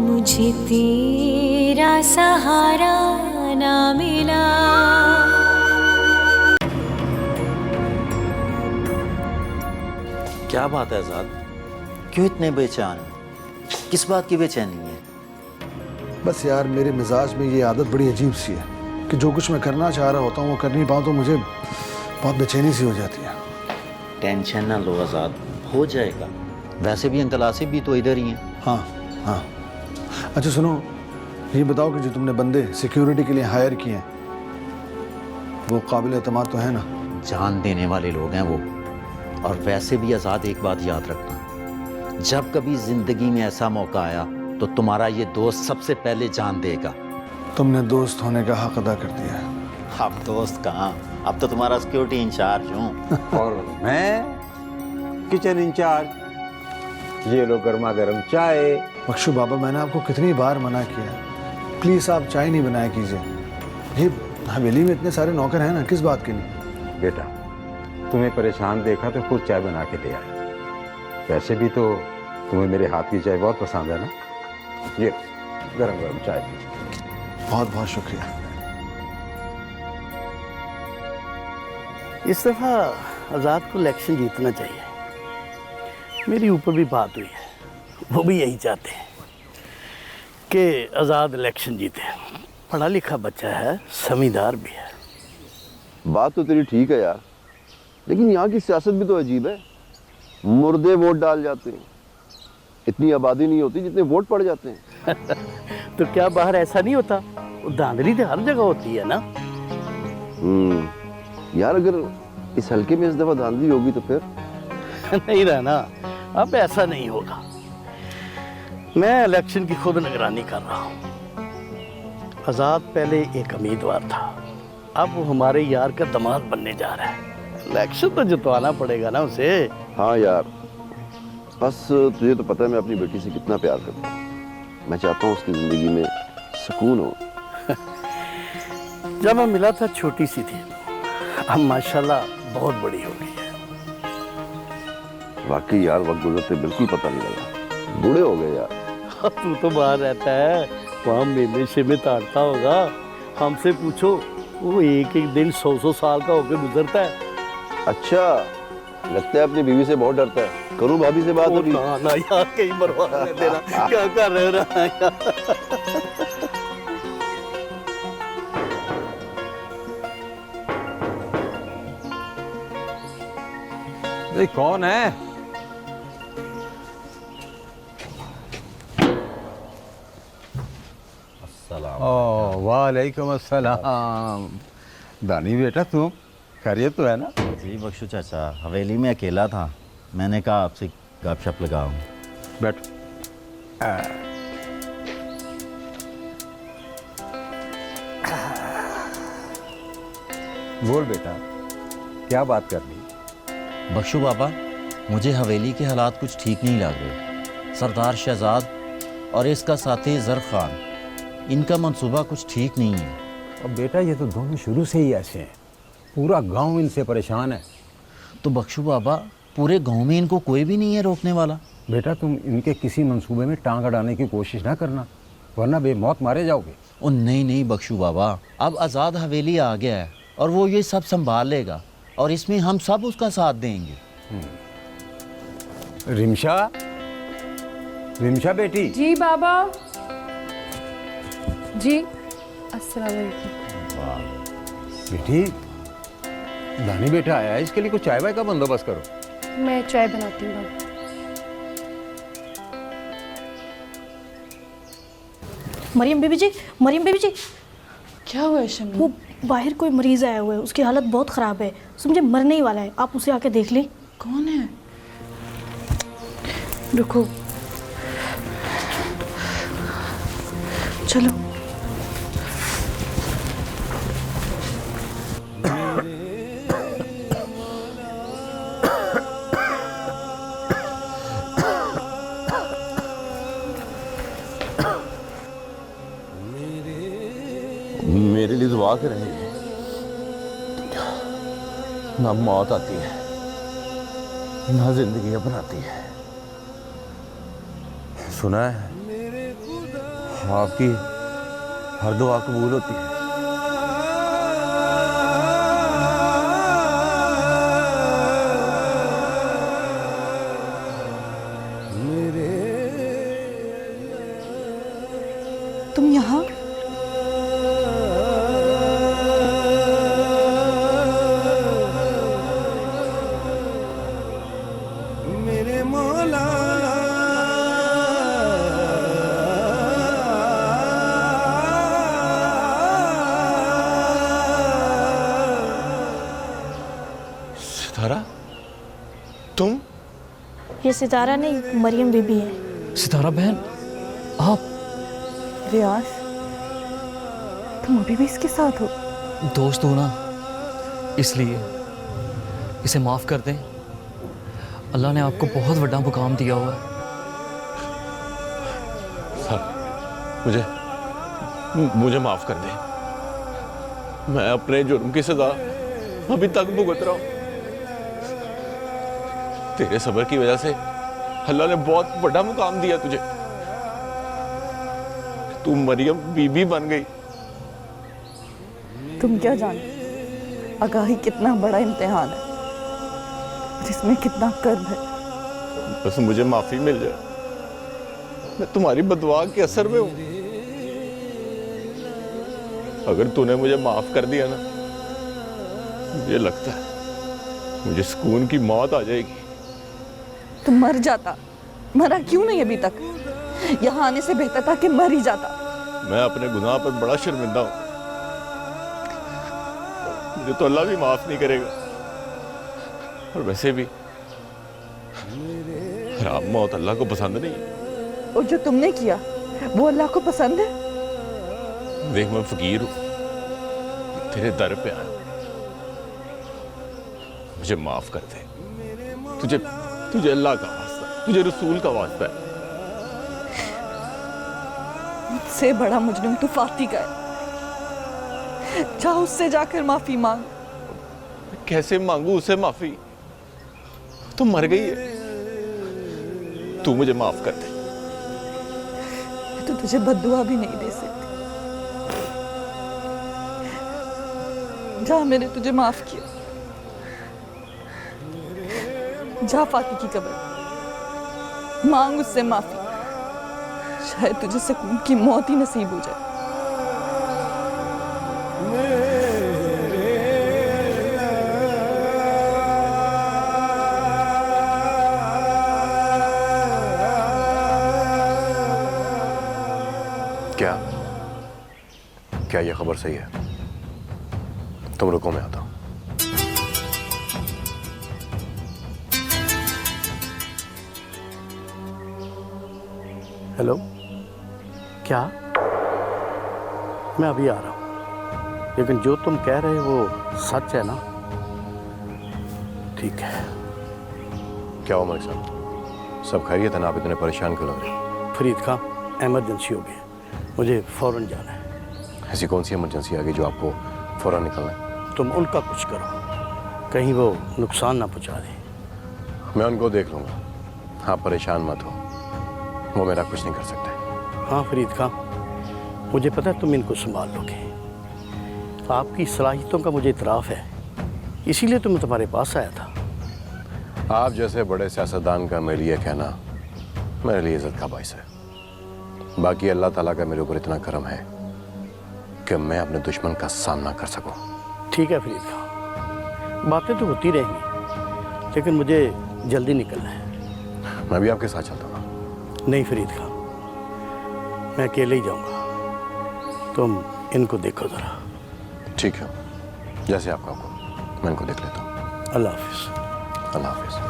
मुझे तेरा सहारा ना मिला। क्या बात है आजाद, क्यों इतने बेचैन? किस बात की बेचैनी है? बस यार, मेरे मिजाज में ये आदत बड़ी अजीब सी है कि जो कुछ मैं करना चाह रहा होता हूँ वो कर नहीं पाऊँ तो मुझे बहुत बेचैनी सी हो जाती है। टेंशन ना लो आजाद, हो जाएगा। वैसे भी अंकल आसिफ भी तो इधर ही हैं। हाँ हाँ। अच्छा सुनो, ये बताओ कि जो तुमने बंदे सिक्योरिटी के लिए हायर किए हैं वो काबिल एतमाद तो है ना? जान देने वाले लोग हैं वो। और वैसे भी आजाद, एक बात याद रखना, जब कभी जिंदगी में ऐसा मौका आया तो तुम्हारा ये दोस्त सबसे पहले जान देगा। तुमने दोस्त होने का हक अदा कर दिया है। अब दोस्त कहाँ, अब तो तुम्हारा सिक्योरिटी इंचार्ज हूँ। और मैं किचन इंचार्ज। ये लो गर्मा गर्म चाय। बख्शू बाबा, मैंने आपको कितनी बार मना किया है, प्लीज आप चाय नहीं बनाया कीजिए। ये हवेली में इतने सारे नौकर हैं ना, किस बात के लिए? बेटा, तुम्हें परेशान देखा तो खुद चाय बना के ले आया। वैसे भी तो तुम्हें मेरे हाथ की चाय बहुत पसंद है ना। ये गरम गरम चाय पीजिए। बहुत बहुत शुक्रिया। इस दफ़ा आज़ाद को इलेक्शन जीतना चाहिए। मेरी ऊपर भी बात हुई है, वो भी यही चाहते हैं कि आज़ाद इलेक्शन जीते। पढ़ा लिखा बच्चा है, समझदार भी है। बात तो तेरी ठीक है यार, लेकिन यहाँ की सियासत भी तो अजीब है। मुर्दे वोट डाल जाते हैं, इतनी आबादी नहीं होती जितने वोट पड़ जाते हैं। तो क्या बाहर ऐसा नहीं होता? वो धांधली तो हर जगह होती है ना। यार अगर इस हल्के में इस दफा धांधली होगी तो फिर नहीं रहना, अब ऐसा नहीं होगा। मैं इलेक्शन की खुद निगरानी कर रहा हूँ। आज़ाद पहले एक उम्मीदवार था, अब वो हमारे यार का दामाद बनने जा रहा है। इलेक्शन तो जितवाना पड़ेगा ना उसे। हाँ यार, बस तुझे तो पता है मैं अपनी बेटी से कितना प्यार करता हूँ। मैं चाहता हूँ उसकी जिंदगी में सुकून हो। जब मैं मिला था छोटी सी थी, अब माशाल्लाह बहुत बड़ी हो गई है। वाकई यार, वक्त गुजरते बिल्कुल पता नहीं लगा, बूढ़े हो गए यार। तू तो बाहर रहता है, वहाँ मेले से में ताड़ता होगा। हमसे पूछो, वो एक एक दिन 100 साल का होकर गुजरता है। अच्छा, लगता है अपनी बीवी से बहुत डरता है। करूँ भाभी से बात अभी? ना यार, कहीं मरवा देना। क्या कर रहे हो यार? ये कौन है? वालेकुम अस्सलाम। दानी बेटा, तुम खैरियत तो है ना? जी बख्शू चाचा, हवेली में अकेला था, मैंने कहा आपसे गपशप लगाऊं। बैठो। बोल बेटा, क्या बात करनी? बख्शू बाबा, मुझे हवेली के हालात कुछ ठीक नहीं लग रहे। सरदार शहजाद और इसका साथी जर खान, इनका मंसूबा कुछ ठीक नहीं है। और बेटा, ये तो दोनों शुरू से ही ऐसे हैं। पूरा गांव इनसे परेशान है। तो बख्शू बाबा, पूरे गांव में इनको कोई भी नहीं है रोकने वाला? बेटा, तुम इनके किसी मंसूबे में टांग अड़ाने की कोशिश ना करना, वरना बेमौत मारे जाओगे। ओ नहीं नहीं बख्शू बाबा, अब आज़ाद हवेली आ गया है और वो ये सब संभाल लेगा और इसमें हम सब उसका साथ देंगे। रिमशा, रिमशा बेटी। जी बाबा जी। अस्सलाम वालेकुम। बेटी, दानी बेटा आया है, इसके लिए कुछ चाय वाय का बंदोबस्त करो। मैं चाय बनाती हूँ बाबा। मरियम बीबी जी, मरियम बीबी जी। क्या हुआ है शम्मी? वो बाहर कोई मरीज आया हुआ है, उसकी हालत बहुत ख़राब है, समझे मरने ही वाला है। आप उसे आके देख लें। कौन है? रुको, चलो। मेरे लिए दुआ करेंगे। ना मौत आती है ना जिंदगी अपनाती है। सुना है आपकी हर दुआ कबूल होती है। तुम यहाँ? सितारा, तुम? ये सितारा नहीं, मरियम बीबी है। सितारा बहन, आप? रियाज, तुम अभी भी इसके साथ हो? दोस्त हो ना, इसलिए इसे माफ़ कर दें। अल्लाह ने आपको बहुत बड़ा मुकाम दिया हुआ है। मुझे माफ कर दे। मैं अपने जुर्म की सजा अभी तक भुगत रहा हूं। तेरे सब्र की वजह से अल्लाह ने बहुत बड़ा मुकाम दिया तुझे। तू मरियम बीबी बन गई। तुम क्या जानते आगाही कितना बड़ा इम्तिहान है, जिसमें कितना कर्ब है। बस मुझे माफी मिल जाए, मैं तुम्हारी बदुआ के असर में हूं। अगर तूने मुझे माफ कर दिया ना, मुझे लगता है मुझे सुकून की मौत आ जाएगी। तुम मर जाता, मरा क्यों नहीं अभी तक? यहाँ आने से बेहतर था कि मर ही जाता। मैं अपने गुनाह पर बड़ा शर्मिंदा हूं। मुझे तो अल्लाह भी माफ नहीं करेगा। और वैसे भी हराम मौत अल्लाह को पसंद नहीं है। और जो तुमने किया वो अल्लाह को पसंद है? देख, मैं फकीर हूं, तेरे दर पे आया, मुझे माफ कर दे। तुझे अल्लाह का वास्ता, तुझे रसूल का वास्ता है। मुझसे बड़ा मुजरिम तो फाती का है। जा उससे जाकर माफी मांग। कैसे मांगू उससे माफी? तो मर गई है। तू मुझे माफ कर दे। मैं तो तुझे बद्दुआ भी नहीं दे सकती। जा, मैंने तुझे माफ किया। जा फाती की कब्र, मांग उससे माफी। शायद तुझे सुकून की मौत ही नसीब हो जाए। क्या ये खबर सही है? तुम रुको, मैं आता हूं। हेलो, क्या? मैं अभी आ रहा हूँ, लेकिन जो तुम कह रहे हो वो सच है ना? ठीक है। क्या हो मलिक साहब, सब खैरियत है ना? आप इतने परेशान क्यों लग रहे? फरीद खां, एमरजेंसी हो गई, मुझे फौरन जाना है। ऐसी कौन सी इमरजेंसी आ गई जो आपको फौरन निकलना है? तुम उनका कुछ करो, कहीं वो नुकसान ना पहुंचा दे। मैं उनको देख लूंगा, आप परेशान मत हो, वो मेरा कुछ नहीं कर सकते। हाँ फरीद खां, मुझे पता है तुम इनको संभाल लोगे। आपकी सलाहियतों का मुझे इतराफ़ है, इसीलिए तो मैं तुम्हारे पास आया था। आप जैसे बड़े सियासतदान का मेरे लिए कहना मेरे लिए इज्जत का बाइस है। बाकी अल्लाह ताला का मेरे ऊपर इतना करम है कि मैं अपने दुश्मन का सामना कर सकूं। ठीक है फरीद खां, बातें तो होती रहेंगी, लेकिन मुझे जल्दी निकलना है। मैं भी आपके साथ चलता हूँ। नहीं फरीद खां, मैं अकेले ही जाऊंगा, तुम इनको देखो ज़रा। ठीक है, जैसे आपका हुक्म, मैं इनको देख लेता हूँ। अल्लाह हाफिज़। अल्लाह हाफिज़।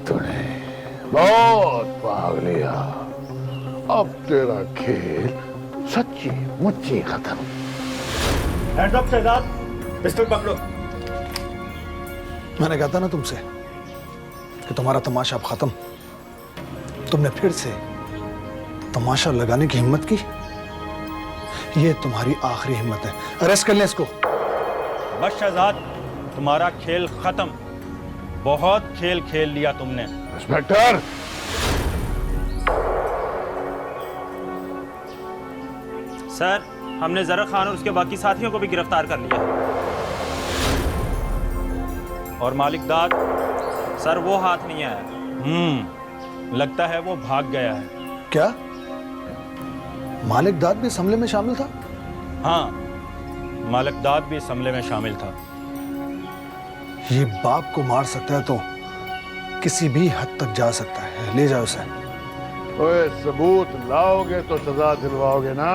तूने, बहुत भाग लिया। अब तेरा खेल सच्ची मुच्ची खत्म। हैंड्स अप शहजाद, पिस्टल पकड़ो। मैंने कहा था ना तुमसे कि तुम्हारा तमाशा अब खत्म। तुमने फिर से तमाशा लगाने की हिम्मत की। ये तुम्हारी आखिरी हिम्मत है। अरेस्ट कर लें इसको। बस शहजाद, तुम्हारा खेल खत्म। बहुत खेल खेल लिया तुमने। इंस्पेक्टर, सर, हमने जरा खान और उसके बाकी साथियों को भी गिरफ्तार कर लिया। और मालिक दाद, सर वो हाथ नहीं आया। लगता है वो भाग गया है। क्या मालिक दाद भी इस हमले में शामिल था? हाँ, मालिक दाद भी इस हमले में शामिल था। ये बाप को मार सकता है तो किसी भी हद तक जा सकता है। ले जाओ उसे। ओए, सबूत लाओगे तो सजा दिलवाओगे ना।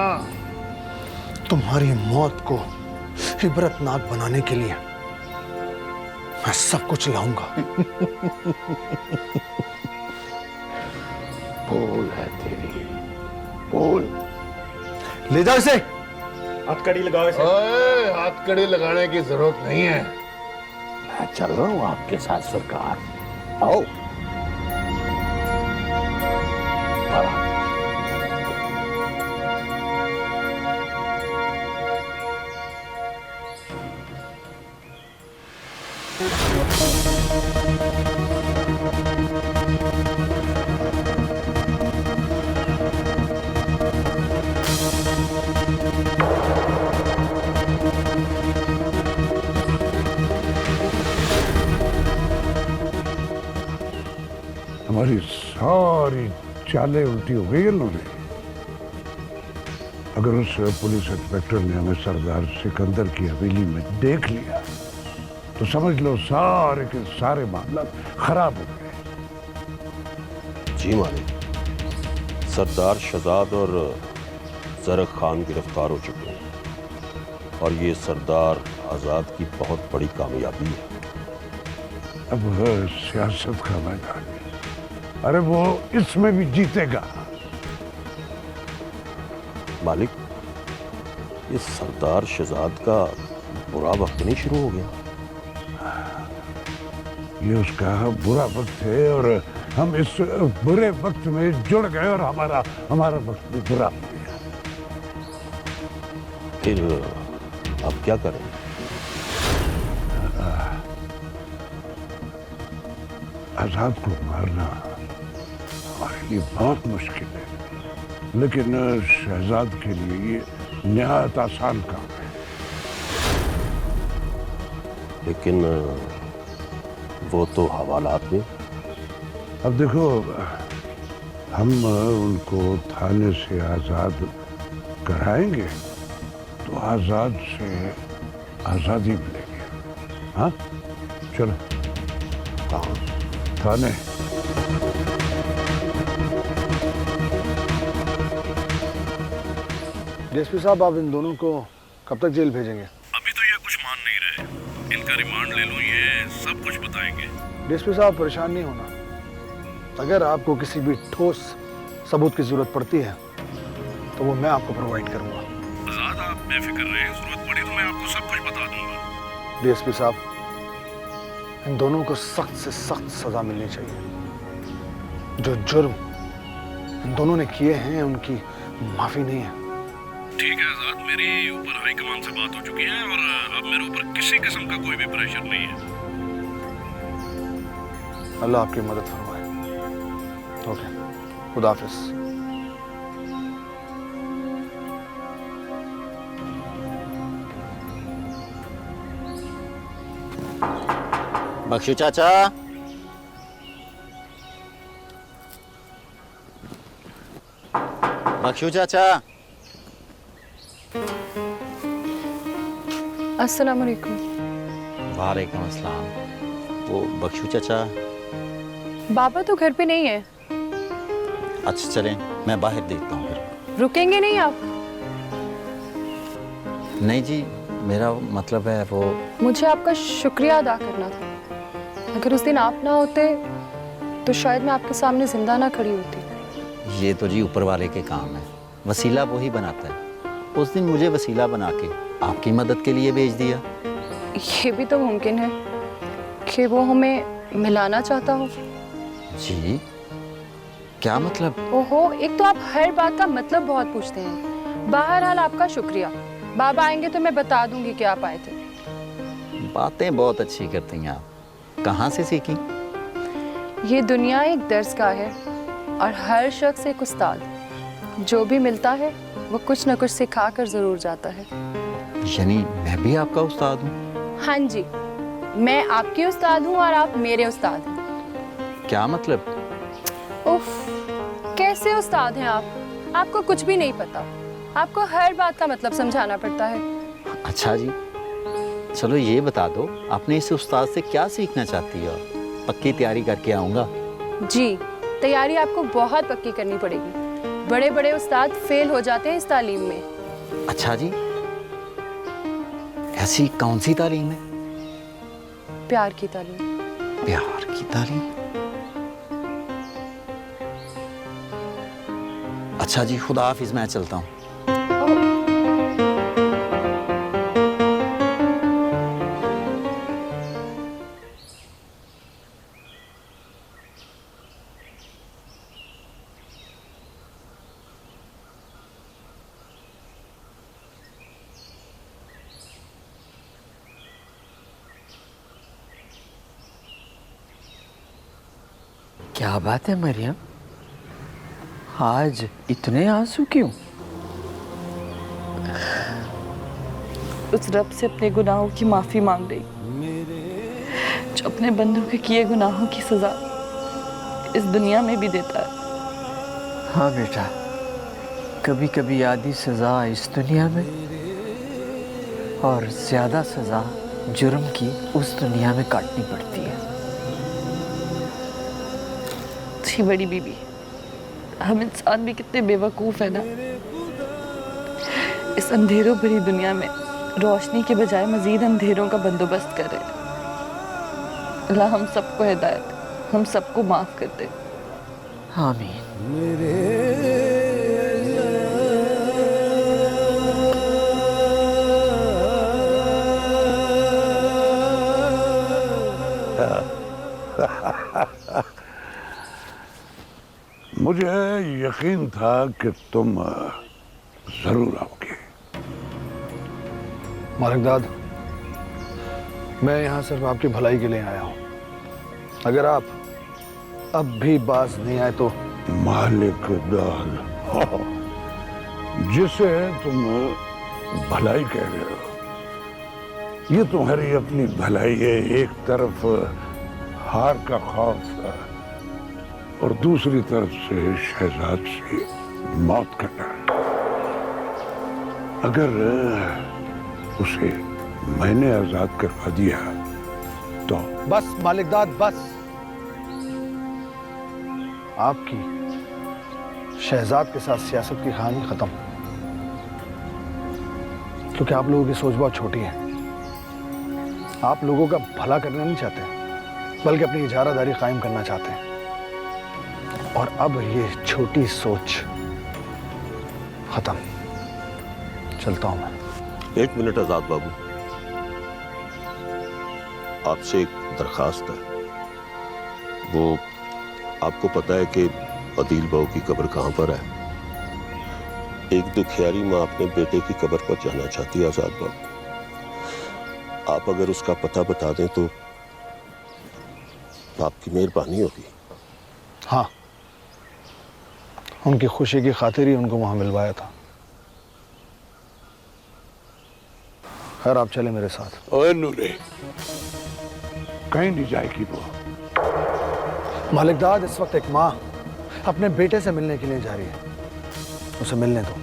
तुम्हारी मौत को इबरतनाक बनाने के लिए मैं सब कुछ लाऊंगा। भूल है तेरी, भूल। ले जाओ इसे। हथकड़ी लगाओ इसे। ओए, हथकड़ी लगाने की जरूरत नहीं है। मैं चल रहा हूं आपके साथ सरकार। आओ। हमारी सारी चालें उल्टी हो गई इन्होंने। अगर उस पुलिस इंस्पेक्टर ने हमें सरदार सिकंदर की हवेली में देख लिया तो समझ लो सारे के सारे मामला खराब हो गए। जी मालिक, सरदार शहजाद और जरक खान गिरफ्तार हो चुके हैं और ये सरदार आजाद की बहुत बड़ी कामयाबी है। अब सियासत का मैदान, अरे वो इसमें भी जीतेगा। मालिक, ये सरदार शहजाद का बुरा वक्त नहीं शुरू हो गया? ये उसका बुरा वक्त है और हम इस बुरे वक्त में जुड़ गए और हमारा वक्त भी बुरा हो गया। फिर अब क्या करें? आजाद को मारना हमारे लिए बहुत मुश्किल है, लेकिन शहजाद के लिए ये निहायत आसान काम है। लेकिन वो तो हवालात में। अब देखो, हम उनको थाने से आजाद कराएंगे तो आजाद से आजादी मिलेगी। हाँ, चलो। कहाँ? थाने। डीएसपी साहब, आप इन दोनों को कब तक जेल भेजेंगे? अभी तो ये कुछ मान नहीं रहे। इनका रिमांड ले लूं, ये सब कुछ बताएंगे। डीएसपी साहब, परेशान नहीं होना। अगर आपको किसी भी ठोस सबूत की जरूरत पड़ती है तो वो मैं आपको प्रोवाइड करूंगा। आजाद, आप बेफिक्र रहें, जरूरत पड़ी तो मैं आपको सब कुछ बता दूंगा। डीएसपी साहब, इन दोनों को सख्त से सख्त सजा मिलनी चाहिए। जो जुर्म इन दोनों ने किए हैं उनकी माफी नहीं है। ठीक है आजाद, मेरी ऊपर हाईकमान से बात हो चुकी है और अब मेरे ऊपर किसी किस्म का कोई भी प्रेशर नहीं है। अल्लाह आपकी मदद फरमाए। ओके, खुदा हाफिज। बख्शू चाचा, बख्शू चाचा। अस्सलाम वालेकुम। वालेकुम अस्सलाम। वो बख्शू चाचा। बाबा तो घर पे नहीं है। अच्छा चलें, मैं बाहर देखता हूँ फिर। रुकेंगे नहीं आप? नहीं जी, मेरा मतलब है वो। मुझे आपका शुक्रिया अदा करना था। अगर उस दिन आप ना होते तो शायद मैं आपके सामने जिंदा ना खड़ी होती। ये तो जी ऊपर वाले के काम है, वसीला वही बनाता है। उस दिन मुझे वसीला बना के आपकी मदद के लिए भेज दिया। ये भी तो मुमकिन है कि वो हमें मिलाना चाहता हो। जी क्या मतलब? ओहो, एक तो आप हर बात का मतलब बहुत पूछते हैं। बहरहाल आपका शुक्रिया। बाबा आएंगे तो मैं बता दूंगी कि आप आए थे। बातें बहुत अच्छी करती हैं आप। कहाँ से सीखी? ये दुनिया एक दर्सगाह है और हर शख्स एक उस्ताद। जो भी मिलता है वो कुछ न कुछ सिखा कर जरूर जाता है। यानी मैं भी आपका उस्ताद हूँ? हाँ जी, मैं आपके उस्ताद हूँ और आप मेरे उस्ताद हैं। क्या मतलब? उफ, कैसे उस्ताद हैं आप? आपको कुछ भी नहीं पता। आपको हर बात का मतलब समझाना पड़ता है। अच्छा जी, चलो ये बता दो, आपने इस उस्ताद से क्या सीखना चाहती हो? पक्की तैयारी करके आऊँगा। जी, तैयारी आपको बहुत पक्की करनी पड़ेगी। बड़े बड़े उस्ताद फेल हो जाते हैं इस तालीम में। अच्छा जी, ऐसी कौन सी तालीम है? प्यार की तालीम। प्यार की तालीम? अच्छा जी, खुदा हाफिज, मैं चलता हूँ। क्या बात है मरियम, आज इतने आंसू क्यों? उस रब से अपने गुनाहों की माफी मांग रही, जो अपने बंदों के किए गुनाहों की सजा इस दुनिया में भी देता है। हाँ बेटा, कभी कभी आधी सजा इस दुनिया में और ज्यादा सजा जुर्म की उस दुनिया में काटनी पड़ती है। जी बड़ी बीबी, हम इंसान भी कितने बेवकूफ है ना। इस अंधेरों भरी दुनिया में रोशनी के बजाय मजीद अंधेरों का बंदोबस्त कर रहे हैं। अल्लाह हम सबको हिदायत, हम सबको माफ कर दे। आमीन। मुझे यकीन था कि तुम जरूर आओगे। मालिकदाद, मैं यहाँ सिर्फ आपकी भलाई के लिए आया हूँ। अगर आप अब भी बाज नहीं आए तो। मालिकदाद, जिसे तुम भलाई कह रहे हो, ये तुम्हारी अपनी भलाई है। एक तरफ हार का खौफ है और दूसरी तरफ से शहजाद से मौत का डर। अगर उसे मैंने आजाद करवा दिया तो। बस मालिकदाद, बस। आपकी शहजाद के साथ सियासत की कहानी खत्म, क्योंकि आप लोगों की सोच बहुत छोटी है। आप लोगों का भला करना नहीं चाहते, बल्कि अपनी इजारादारी कायम करना चाहते हैं। और अब ये छोटी सोच खत्म। चलता हूं मैं। एक मिनट आजाद बाबू, आपसे एक दरखास्त है। वो आपको पता है कि अदील बहू की कब्र कहाँ पर है? एक दुखियारी माँ अपने बेटे की कब्र पर जाना चाहती है आजाद बाबू। आप अगर उसका पता बता दें तो आपकी मेहरबानी होगी। हाँ, उनकी खुशी की खातिर ही उनको वहां मिलवाया था। खैर, आप चले मेरे साथ। ओए नूरे, कहीं नहीं जाएगी वो। मालिकदाद, इस वक्त एक माँ अपने बेटे से मिलने के लिए जा रही है। उसे मिलने दो।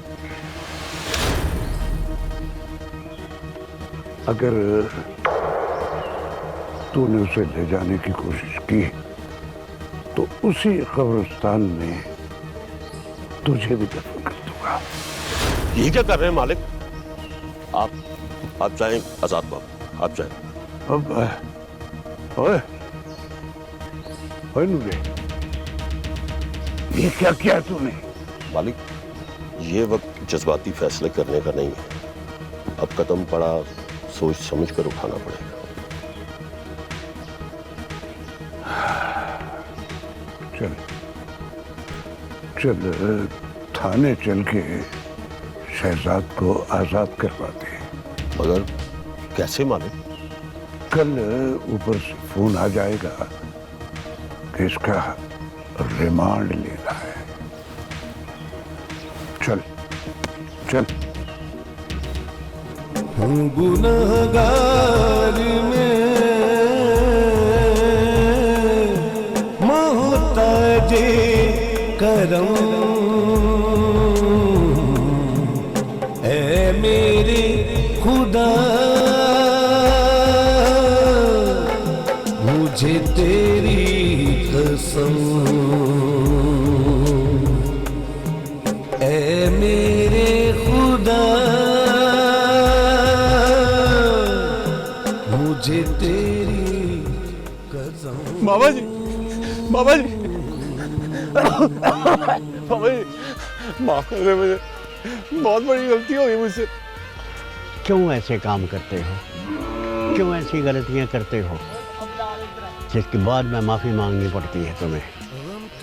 अगर तूने उसे ले जाने की कोशिश की तो उसी कब्रिस्तान में तुझे भी दफन कर दूंगा। ये क्या कर रहे हैं मालिक? आप जाएं आजाद बाबू, आप जाएं। अब ओए ओए नूरे, ये क्या किया तूने? मालिक, ये वक्त जज्बाती फैसले करने का नहीं है। अब कदम पड़ा, सोच समझ कर उठाना पड़ेगा। चल चल थाने चल के शहजाद को आजाद करवाते हैं। मगर कैसे मालिक? कल ऊपर से फोन आ जाएगा कि इसका रिमांड लेना है। चल चल। गुनहगार में मोहताज करम, ऐ मेरे खुदा मुझे तेरी कसम, ऐ मेरे खुदा मुझे तेरी कसम। बाबा जी, बाबा जी, बाबा जी, माफ कर दे मुझे, बहुत बड़ी गलती हो गई मुझसे। क्यों ऐसे काम करते हो? क्यों ऐसी गलतियां करते हो जिसके बाद में माफी मांगनी पड़ती है तुम्हें?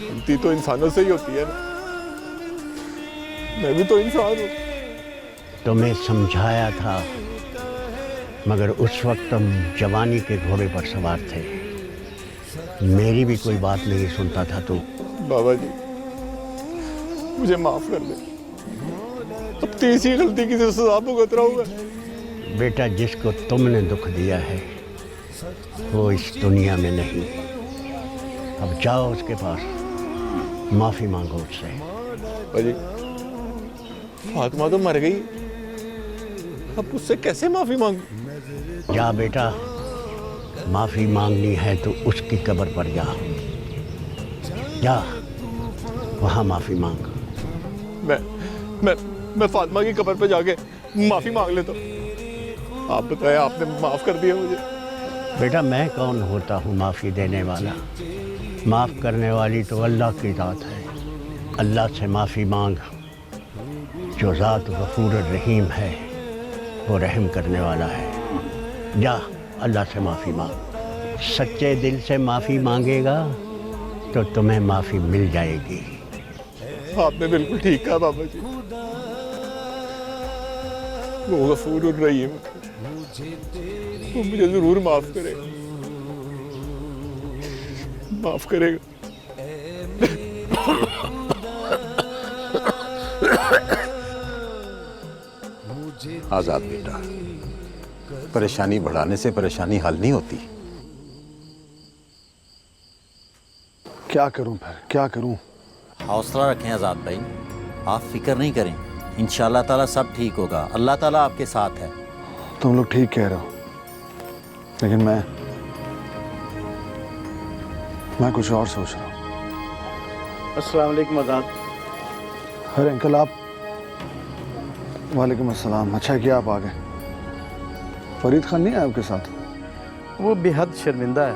गलती तो इंसानों से ही होती है ना, मैं भी तो इंसान हूँ। तुम्हें समझाया था, मगर उस वक्त तुम जवानी के घोड़े पर सवार थे। मेरी भी कोई बात नहीं सुनता था तू। बाबा जी, मुझे माफ कर दे, अब तीसरी गलती की सजा भुगत रहा हूँ मैं। बेटा, जिसको तुमने दुख दिया है वो इस दुनिया में नहीं। अब जाओ उसके पास, माफी मांगो उससे। बाजी, फातिमा तो मर गई, अब उससे कैसे माफी मांगू? जा बेटा, माफी मांगनी है तो उसकी कब्र पर जा, जा वहां माफी मांग। मैं फातिमा की कब्र पे जाके माफी मांग लेता हूँ। आप बताएं, आपने माफ कर दिया मुझे। बेटा, मैं कौन होता हूँ माफी देने वाला? माफ करने वाली तो अल्लाह की ज़ात है। अल्लाह से माफी मांग। जो ज़ात गफूर रहीम है वो रहम करने वाला है। जा अल्लाह से माफ़ी मांग। सच्चे दिल से माफ़ी मांगेगा तो तुम्हें माफ़ी मिल जाएगी। आपने बिल्कुल ठीक कहा बाबा जी, वो गफूर रहीम, वो मुझे जरूर माफ करेगा, माफ करेगा। आजाद बेटा, परेशानी बढ़ाने से परेशानी हल नहीं होती। क्या करूं फिर, क्या करूं? हौसला रखें आज़ाद भाई, आप फिक्र नहीं करें, इंशाअल्लाह ताला सब ठीक होगा। अल्लाह ताला आपके साथ है। तुम लोग ठीक कह रहे हो, लेकिन मैं कुछ और सोच रहा हूँ। अस्सलाम वालेकुम आज़ाद। अरे अंकल आप। वालेकुम अस्सलाम। अच्छा कि आप आ गए। फरीद खान नहीं आया आपके साथ? वो बेहद शर्मिंदा है,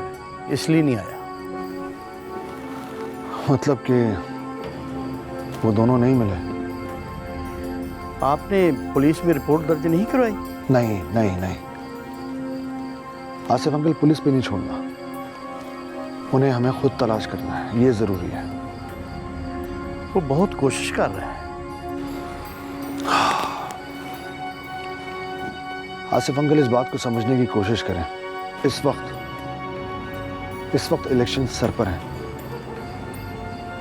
इसलिए नहीं आया। मतलब कि वो दोनों नहीं मिले? आपने पुलिस में रिपोर्ट दर्ज नहीं करवाई? नहीं नहीं नहीं, आसिफ अंकल पुलिस पे नहीं छोड़ना, उन्हें हमें खुद तलाश करना है, ये जरूरी है। वो बहुत कोशिश कर रहा है। आसिफ अंकल इस बात को समझने की कोशिश करें, इस वक्त इलेक्शन सर पर है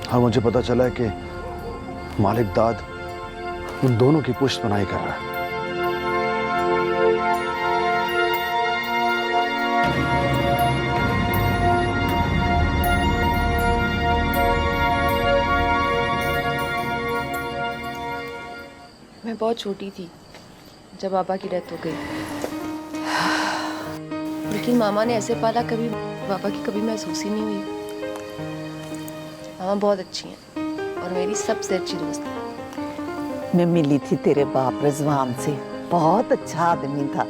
और मुझे पता चला है कि मालिक दाद उन दोनों की पुष्टपनाही कर रहा है। मैं बहुत छोटी थी जब पापा की डेथ हो गई, लेकिन मामा ने ऐसे पाला कभी पापा की कभी महसूस ही नहीं हुई। मामा बहुत अच्छी हैं और मेरी सबसे अच्छी दोस्त है। मैं मिली थी तेरे बाप रिजवान से, बहुत अच्छा आदमी था।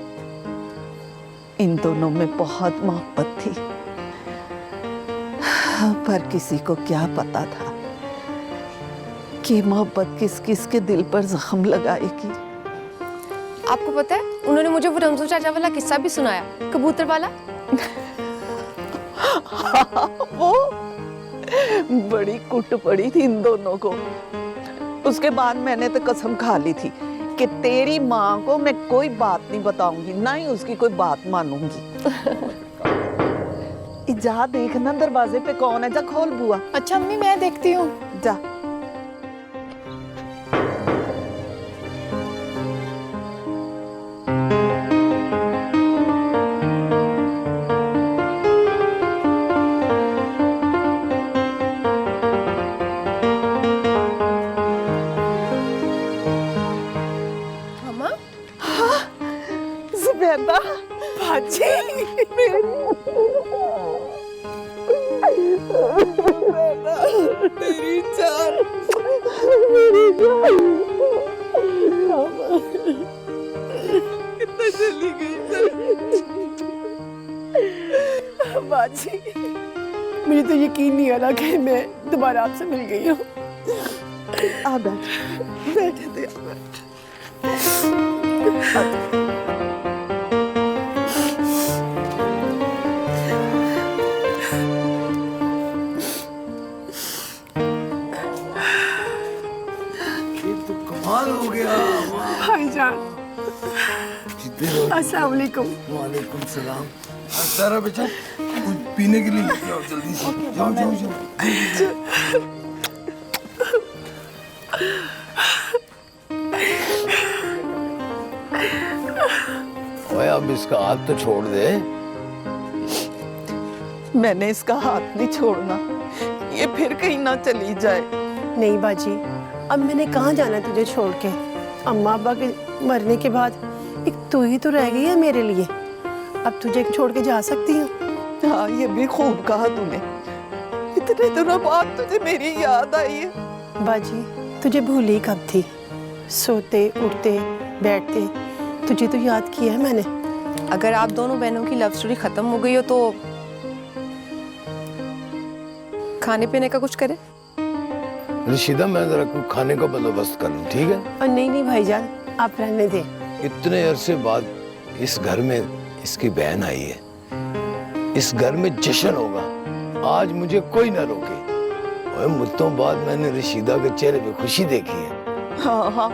इन दोनों में बहुत मोहब्बत थी, पर किसी को क्या पता था कि मोहब्बत किस किस के दिल पर जख्म लगाएगी। आपको पता है उन्होंने मुझे वो रमजू चाचा वाला किस्सा भी सुनाया, कबूतर वाला। वो बड़ी कुट पड़ी थी इन दोनों को। उसके बाद मैंने तो कसम खा ली थी कि तेरी माँ को मैं कोई बात नहीं बताऊंगी, ना ही उसकी कोई बात मानूंगी। जा देखना दरवाजे पे कौन है, जा खोल बुआ। अच्छा अम्मी मैं देखती हूँ। जा। जुबैदा भाजी मेरी जान, मेरी जान कितना चली गई बाजी। मुझे तो यकीन नहीं आ रहा कि मैं दोबारा आपसे मिल गई हूँ। आ बैठे थे। कमाल हो गया भाईजान। अस्सलाम वालेकुम। वालेकुम सलाम। सारा बेटा कुछ पीने के लिए लेके आओ जल्दी से। जाओ जाओ जाओ। ओए अब इसका हाथ तो छोड़ दे। मैंने इसका हाथ नहीं छोड़ना, ये फिर कहीं ना चली जाए। नहीं बाजी, अब मैंने कहाँ जाना तुझे छोड़ के। अम्मा अब्बा के मरने के बाद एक तू ही तो रह गई है मेरे लिए। अब तुझे छोड़ के जा सकती हूँ। हाँ ये भी खूब कहा तूने। इतने दिनों बाद तुझे मेरी याद आई है। बाजी तुझे भूली कब थी, सोते उठते बैठते तुझे तो याद किया है मैंने। अगर आप दोनों बहनों की लव स्टोरी खत्म हो गई हो तो खाने पीने का कुछ करें। रशीदा मैं जरा कुछ खाने का बंदोबस्त कर लूं, ठीक है? और नहीं नहीं भाईजान आप रहने दे। इतने अरसे बाद इस घर में इसकी बहन आई है, इस घर में जश्न होगा, आज मुझे कोई ना रोके। और मुद्दों बाद मैंने रशीदा के चेहरे पे खुशी देखी है। हाँ हाँ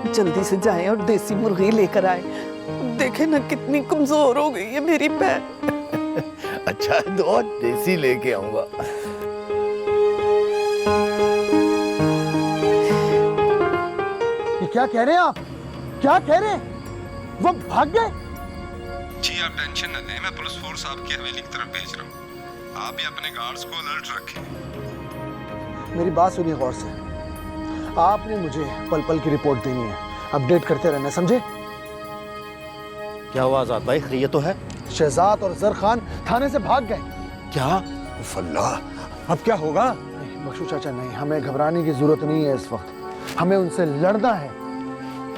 जल्दी से जाएं और देसी मुर्गी लेकर आए। देखे ना कितनी कमजोर हो गई है मेरी बहन। अच्छा तो देसी लेके आऊंगा। क्या कह रहे हैं आप? क्या कह रहे हैं? वो भाग गए? जी आप टेंशन न लें, मैं पुलिस फोर्स आपकी हवेली की तरफ भेज रहा हूँ। आप भी अपने गार्ड्स को अलर्ट रखें। मेरी बात सुनिए गौर से। आपने मुझे पल पल की रिपोर्ट देनी है, अपडेट करते रहना, समझे? क्या हुआ आजाद भाई, खैरियत तो है? शहजाद और जर खान थाने से भाग गए। क्या? अल्लाह, अब क्या होगा? बख्शू चाचा नहीं, हमें घबराने की जरूरत नहीं है इस वक्त, हमें उनसे लड़ना है।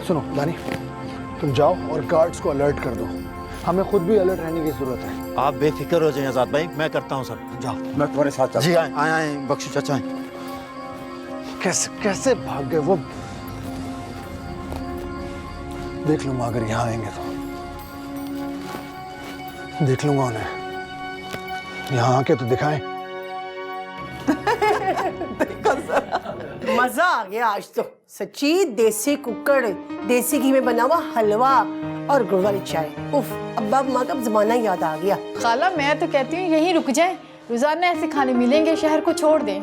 सुनो दानी, तुम जाओ और गार्ड्स को अलर्ट कर दो, हमें खुद भी अलर्ट रहने की जरूरत है। आप बेफिक्र हो जाएं आजाद भाई, मैं करता हूँ सब। जाओ। मैं तुम्हारे साथ चलता हूं। जी आए बख्शू चाचा आए। कैसे कैसे भाग गए वो? देख लूंगा, अगर यहाँ आएंगे तो देख लूंगा उन्हें। यहाँ आके तो दिखाएं। मजा आ गया आज तो सच्ची। देसी कुक्कड़, देसी घी में बना हुआ हलवा और गुड़ वाली चाय। उफ, अब्बा अम्मा का जमाना याद आ गया। खाला मैं तो कहती हूँ यहीं रुक जाएं, रोजाना ऐसे खाने मिलेंगे, शहर को छोड़ दें।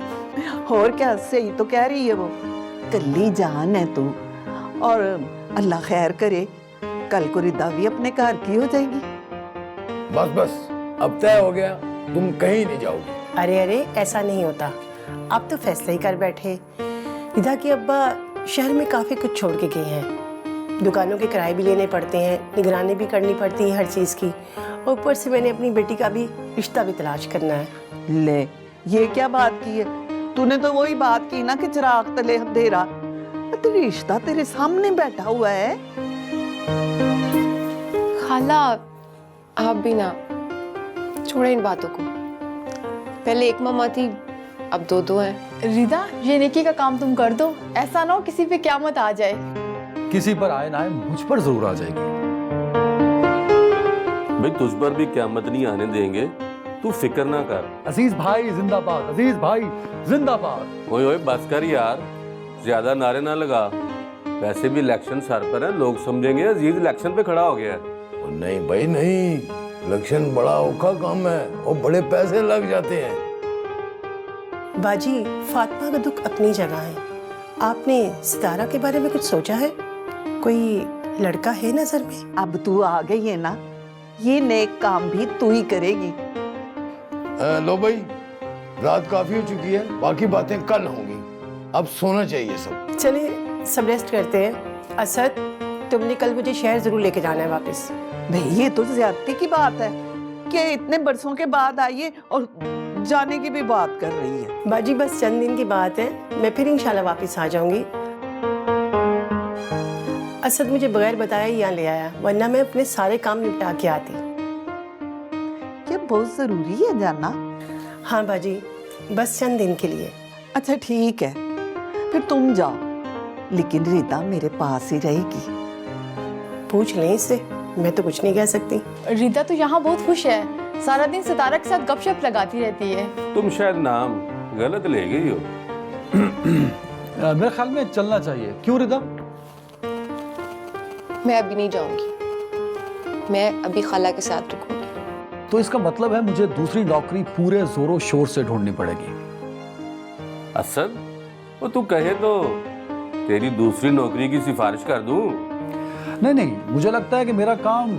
और क्या, सही तो कह रही है वो। कल्ली जान है तू, और अल्लाह खैर करे कल को रिदा भी अपने घर की हो जाएगी। बस बस अब तय हो गया, तुम कहीं नहीं जाओगी। अरे अरे ऐसा नहीं होता, आप तो फैसला ही कर बैठे। रिदा के अब्बा शहर में काफी कुछ छोड़ के गए हैं, दुकानों के किराए भी लेने पड़ते हैं, निगरानी भी करनी पड़ती है हर चीज की। ऊपर से मैंने अपनी बेटी का भी रिश्ता भी तलाश करना है। ले ये क्या बात की है? तूने तो वही बात की ना कि चिराग तले अंधेरा। तेरा रिश्ता तेरे सामने बैठा हुआ है। खाला आप भी ना छोड़े इन बातों को। पहले एक मामा थी, अब 2-2 हैं। रिदा, ये नेकी का काम तुम कर दो, ऐसा ना हो किसी पे क़यामत आ जाए। किसी पर आए ना आए, मुझ पर जरूर आ जाएगी। भाई तुझ पर भी क़यामत नहीं आने देंगे, तू फिक्र ना कर। अजीज भाई जिंदाबाद, अजीज भाई जिंदाबाद। ओए ओए बस कर यार, ज्यादा नारे ना लगा। वैसे भी इलेक्शन सर पर है, लोग समझेंगे अजीज इलेक्शन पे खड़ा हो गया है। नहीं भाई नहीं, इलेक्शन बड़ा औखा काम है और बड़े पैसे लग जाते हैं। बाजी, फातिमा का दुख अपनी जगह है। आपने सितारा के बारे में कुछ सोचा है? कोई लड़का है नजर में? अब तू आ गई है ना, ये नेक काम भी तू ही करेगी। लो भाई, रात काफी हो चुकी है, बाकी बातें कल होंगी। अब सोना चाहिए सब। चलिए सब रेस्ट करते हैं। असद, तुमने कल मुझे शहर जरूर लेके जाना है वापस। भाई ये तो ज्यादती की बात है कि इतने बरसों के बाद आइए और जाने की भी बात कर रही है। बाजी बस चंद दिन की बात है, मैं फिर इंशाल्लाह वापस आ जाऊंगी। असद मुझे बगैर बताया ही यहाँ ले आया, वरना मैं अपने सारे काम निपटा के आती। ये बहुत जरूरी है जाना। हाँ बाजी, बस चंद दिन के लिए। अच्छा ठीक है, फिर तुम जाओ, लेकिन रीता मेरे पास ही रहेगी। पूछ लें इससे, मैं तो कुछ नहीं कह सकती। रीता तो यहाँ बहुत खुश है, सारा दिन सितारा के साथ गपशप लगाती रहती है। तुम शायद नाम गलत ले गई हो। मेरे ख्याल में चलना चाहिए। क्यों रिदा? मैं अभी नहीं जाऊंगी, मैं अभी खाला के साथ रुकूंगी। तो इसका मतलब है मुझे दूसरी नौकरी पूरे जोरों शोर से ढूंढनी पड़ेगी। असद, वो तू कहे तो तेरी दूसरी नौकरी की सिफारिश कर दूं? नहीं, मुझे लगता है कि मेरा काम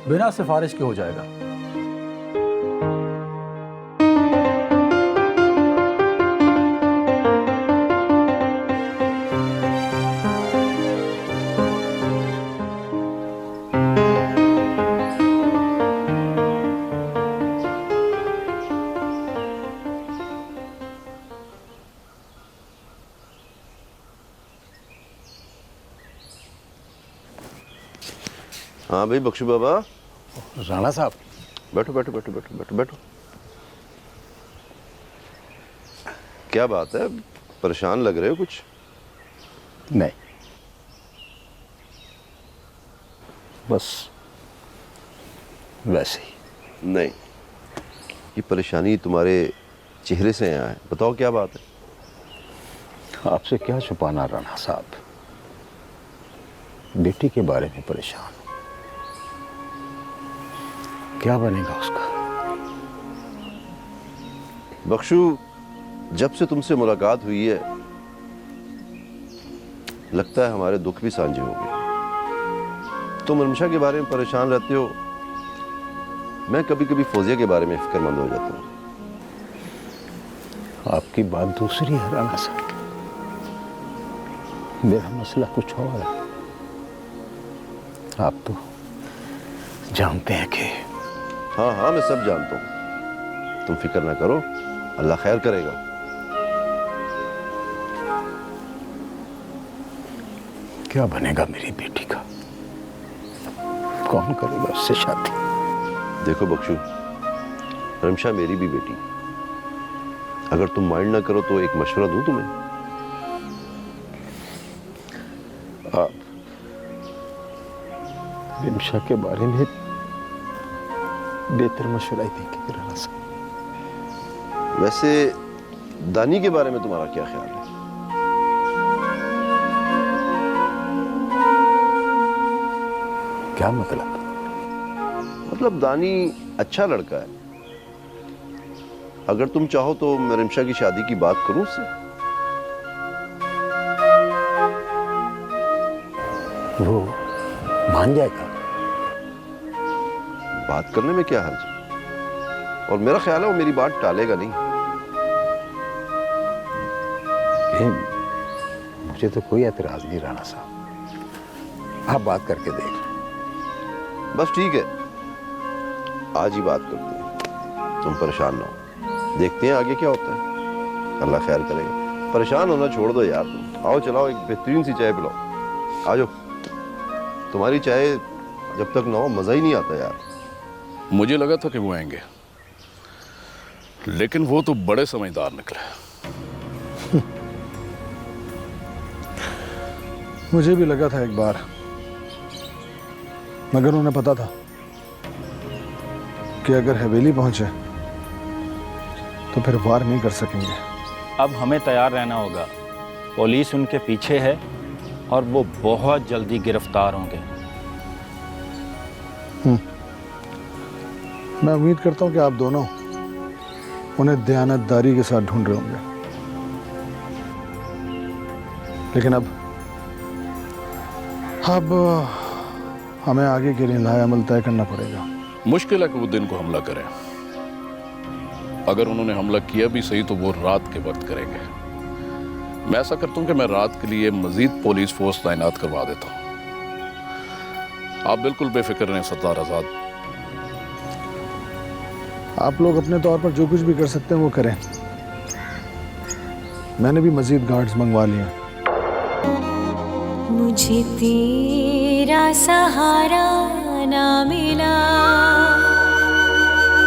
बिना सिफारिश के हो जाएगा। हाँ भाई बख्शू बाबा। राणा साहब, बैठो बैठो बैठो बैठो बैठो बैठो। क्या बात है, परेशान लग रहे हो कुछ? नहीं, बस वैसे ही। नहीं, ये परेशानी तुम्हारे चेहरे से आया है, बताओ क्या बात है? आपसे क्या छुपाना राणा साहब, बेटी के बारे में परेशान। क्या बनेगा उसका? बख्शू, जब से तुमसे मुलाकात हुई है लगता है हमारे दुख भी सांझे हो गए। तुम रमशा के बारे में परेशान रहते हो, मैं कभी कभी फौजिया के बारे में फिक्रमंद हो जाता हूँ। आपकी बात दूसरी है राणा साहब, मेरा मसला कुछ और है। आप तो जानते हैं कि हाँ हाँ मैं सब जानता हूँ, तुम फिक्र ना करो, अल्लाह खैर करेगा। क्या बनेगा मेरी बेटी का? कौन करेगा उससे शादी? देखो बख्शू, रमशा मेरी भी बेटी, अगर तुम माइंड ना करो तो एक मशवरा दूं तुम्हें। आप रमशा के बारे में बेहतर मशवरा ही देंगे राणा साहब। वैसे दानी के बारे में तुम्हारा क्या ख्याल है? क्या मतलब? मतलब दानी अच्छा लड़का है, अगर तुम चाहो तो मैं रमशा की शादी की बात करूं उससे। वो मान जाएगा? बात करने में क्या हर्ज है, और मेरा ख्याल है वो मेरी बात टालेगा नहीं। मुझे तो कोई एतराज नहीं राणा साहब, आप बात करके देख लें। बस ठीक है, आज ही बात करते हैं, तुम परेशान ना हो, देखते हैं आगे क्या होता है, अल्लाह खैर करेगा। परेशान होना छोड़ दो यार, तुम आओ चलाओ एक बेहतरीन सी चाय पिलाओ, आ जाओ। तुम्हारी चाय जब तक ना हो मज़ा ही नहीं आता यार। मुझे लगा था कि वो आएंगे, लेकिन वो तो बड़े समझदार निकले। मुझे भी लगा था एक बार, मगर उन्हें पता था कि अगर हवेली पहुंचे तो फिर वार नहीं कर सकेंगे। अब हमें तैयार रहना होगा। पुलिस उनके पीछे है और वो बहुत जल्दी गिरफ्तार होंगे। मैं उम्मीद करता हूं कि आप दोनों उन्हें दयानतदारी के साथ ढूंढ रहे होंगे, लेकिन अब हमें आगे के लिए लाएअमल तय करना पड़ेगा। मुश्किल है कि वो दिन को हमला करें। अगर उन्होंने हमला किया भी सही तो वो रात के वक्त करेंगे। मैं ऐसा करता हूं कि मैं रात के लिए मजीद पुलिस फोर्स तैनात करवा देता हूं। आप बिल्कुल बेफिक्र रहें सरदार आजाद। आप लोग अपने तौर पर जो कुछ भी कर सकते हैं वो करें। मैंने भी मजीद गार्ड्स मंगवा लिए हैं। मुझे तेरा सहारा ना मिला।